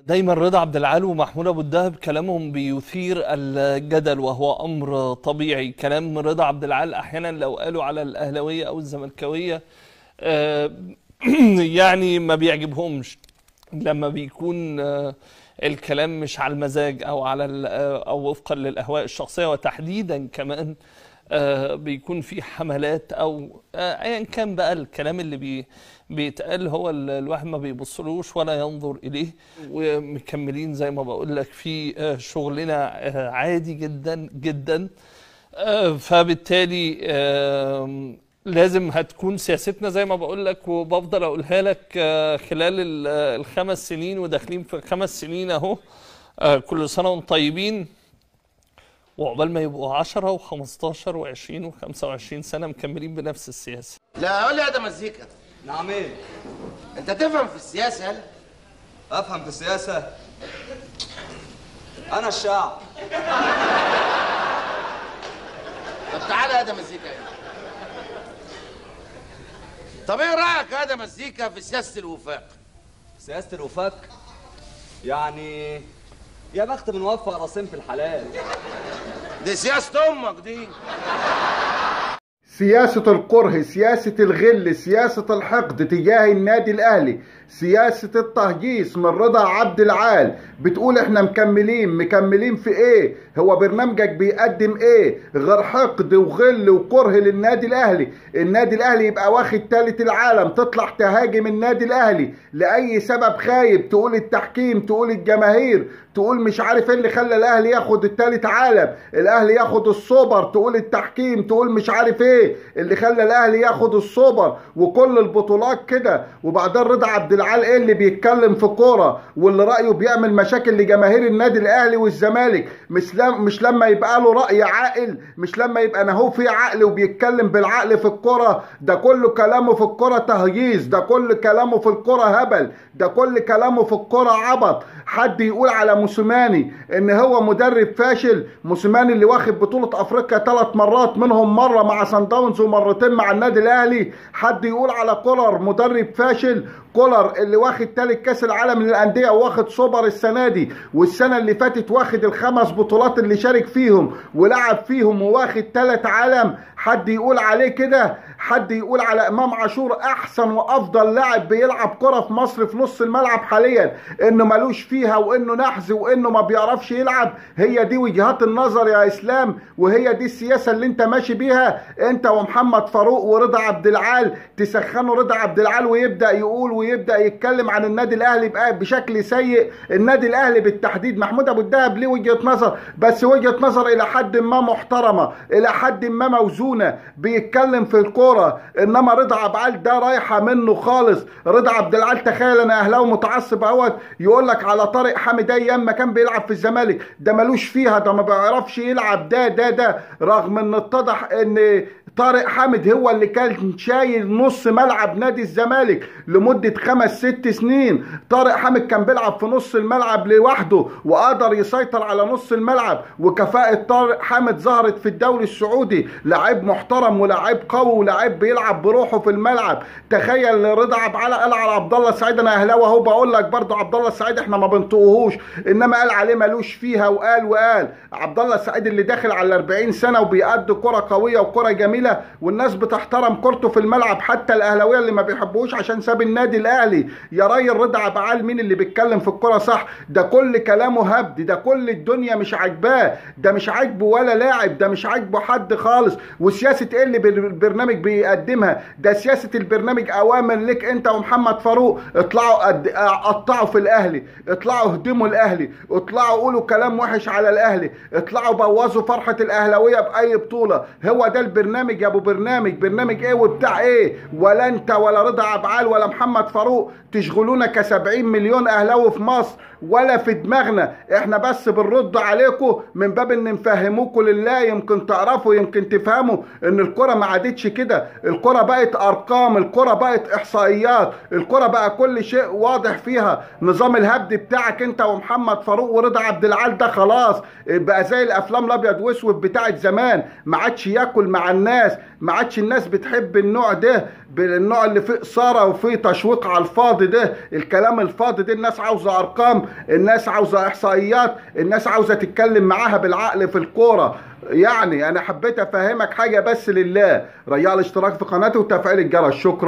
دايما رضا عبد العال ومحمود ابو الدهب كلامهم بيثير الجدل، وهو امر طبيعي. كلام رضا عبد العال احيانا لو قالوا على الاهلاويه او الزملكاويه آه، يعني ما بيعجبهمش لما بيكون الكلام مش على المزاج او على او وفقا للاهواء الشخصيه، وتحديدا كمان بيكون في حملات او ايا كان بقى الكلام اللي بيتقال، هو الواحد ما بيبصلوش ولا ينظر اليه، ومكملين زي ما بقول لك في شغلنا عادي جدا جدا. فبالتالي لازم هتكون سياستنا زي ما بقول لك وبفضل اقولها لك خلال الخمس سنين، وداخلين في 5 سنين اهو. كل سنه وانتم طيبين، وعقبال ما يبقوا 10 و15 و20 و25 سنه مكملين بنفس السياسه. لا قول لي يا ده مزيكا. نعم ايه؟ انت تفهم في السياسه؟ هل افهم في السياسه؟ انا الشعب. طب تعالى يا ده مزيكا هنا. طب ايه رايك يا ده مزيكا في سياسه الوفاق؟ سياسه الوفاق يعني يا بخت بنوفق راسين في الحلال. دي سياسه امك دي. سياسة الكره، سياسة الغل، سياسة الحقد تجاه النادي الأهلي، سياسة التهجيس من رضا عبد العال. بتقول احنا مكملين في ايه؟ هو برنامجك بيقدم ايه غير حقد وغل وكره للنادي الأهلي؟ النادي الأهلي يبقى واخد ثالث العالم، تطلع تهاجم النادي الأهلي لأي سبب خايب، تقول التحكيم، تقول الجماهير، تقول مش عارف ايه اللي خلى الأهلي ياخد الثالث عالم، الأهلي ياخد السوبر، تقول التحكيم، تقول مش عارف ايه اللي خلى الأهلي ياخد السوبر وكل البطولات كده. وبعدين رضا عبد العال ايه اللي بيتكلم في كوره واللي رايه بيعمل مشاكل لجماهير النادي الاهلي والزمالك؟ مش لما يبقى له راي عاقل، مش لما يبقى نهو في عقل وبيتكلم بالعقل في الكوره. ده كله كلامه في الكوره تهييص، ده كل كلامه في الكوره هبل، ده كل كلامه في الكوره عبط. حد يقول على موسيماني ان هو مدرب فاشل؟ موسيماني اللي واخد بطوله افريقيا 3 مرات، منهم مره مع سان داونز ومرتين مع النادي الاهلي. حد يقول على كولر مدرب فاشل؟ كولر اللي واخد 3 كاس العالم للانديه وواخد سوبر السنه دي، والسنه اللي فاتت واخد ال5 بطولات اللي شارك فيهم ولعب فيهم وواخد 3 عالم. حد يقول عليه كده؟ حد يقول على امام عاشور احسن وافضل لاعب بيلعب كره في مصر في نص الملعب حاليا انه ملوش فيها وانه نحس وانه ما بيعرفش يلعب؟ هي دي وجهات النظر يا اسلام، وهي دي السياسه اللي انت ماشي بيها انت ومحمد فاروق ورضا عبد العال. تسخنوا رضا عبد العال ويبدا يقول ويبدا يتكلم عن النادي الاهلي بشكل سيء. النادي الاهلي بالتحديد محمود ابو الدهب ليه وجهه نظر، بس وجهه نظر الى حد ما محترمه، الى حد ما موزونه، بيتكلم في الكوره. انما رضا عبد العال ده رايحه منه خالص. رضا عبد العال تخيل انا اهلاوي متعصب اهوت يقول لك على طارق حامد ايام ما كان بيلعب في الزمالك ده ملوش فيها، ده ما بيعرفش يلعب، ده رغم ان اتضح ان طارق حامد هو اللي كان شايل نص ملعب نادي الزمالك لمدة 5-6 سنين. طارق حامد كان بيلعب في نص الملعب لوحده وقدر يسيطر على نص الملعب، وكفاءة طارق حامد ظهرت في الدوري السعودي. لاعب محترم ولاعب قوي ولاعب بيلعب بروحه في الملعب. تخيل رضا عبد العال قال على عبد الله السعيد، انا اهلاوي اهو بقول لك برضه عبد الله السعيد احنا ما بنطقهوش، انما قال عليه ملوش فيها. وقال عبد الله السعيد اللي داخل على 40 سنة وبيأدي كرة قوية وكرة جميلة والناس بتحترم كورته في الملعب، حتى الاهلاويه اللي ما بيحبوش عشان ساب النادي الاهلي. يا راجل رضا عبد العال مين اللي بيتكلم في الكوره صح؟ ده كل كلامه هبد، ده كل الدنيا مش عاجباه، ده مش عاجبه ولا لاعب، ده مش عاجبه حد خالص. وسياسه ايه اللي البرنامج بيقدمها؟ ده سياسه البرنامج اوامر لك انت ومحمد فاروق. اطلعوا قطعوا في الاهلي، اطلعوا هدموا الاهلي، اطلعوا قولوا كلام وحش على الاهلي، اطلعوا بوظوا فرحه الاهلاويه باي بطوله. هو ده البرنامج يا ابو برنامج ايه وبتاع ايه؟ ولا انت ولا رضا عبد العال ولا محمد فاروق تشغلونا ك70 مليون اهلاوي في مصر ولا في دماغنا. احنا بس بنرد عليكم من باب ان نفهموكم لله، يمكن تعرفوا يمكن تفهموا ان الكرة ما عادتش كده، الكرة بقت ارقام، الكرة بقت احصائيات، الكرة بقى كل شيء واضح فيها. نظام الهبد بتاعك انت ومحمد فاروق ورضا عبد العال ده خلاص بقى زي الافلام الابيض واسود بتاعت زمان، ما عادش ياكل مع الناس، ما عادش الناس بتحب النوع ده، النوع اللي فيه اثاره وفيه تشويق على الفاضي ده، الكلام الفاضي ده. الناس عاوزه ارقام، الناس عاوزه احصائيات، الناس عاوزه تتكلم معاها بالعقل في الكوره. يعني انا حبيت افهمك حاجه بس لله، رجاء الاشتراك في قناتي وتفعيل الجرس. شكرا.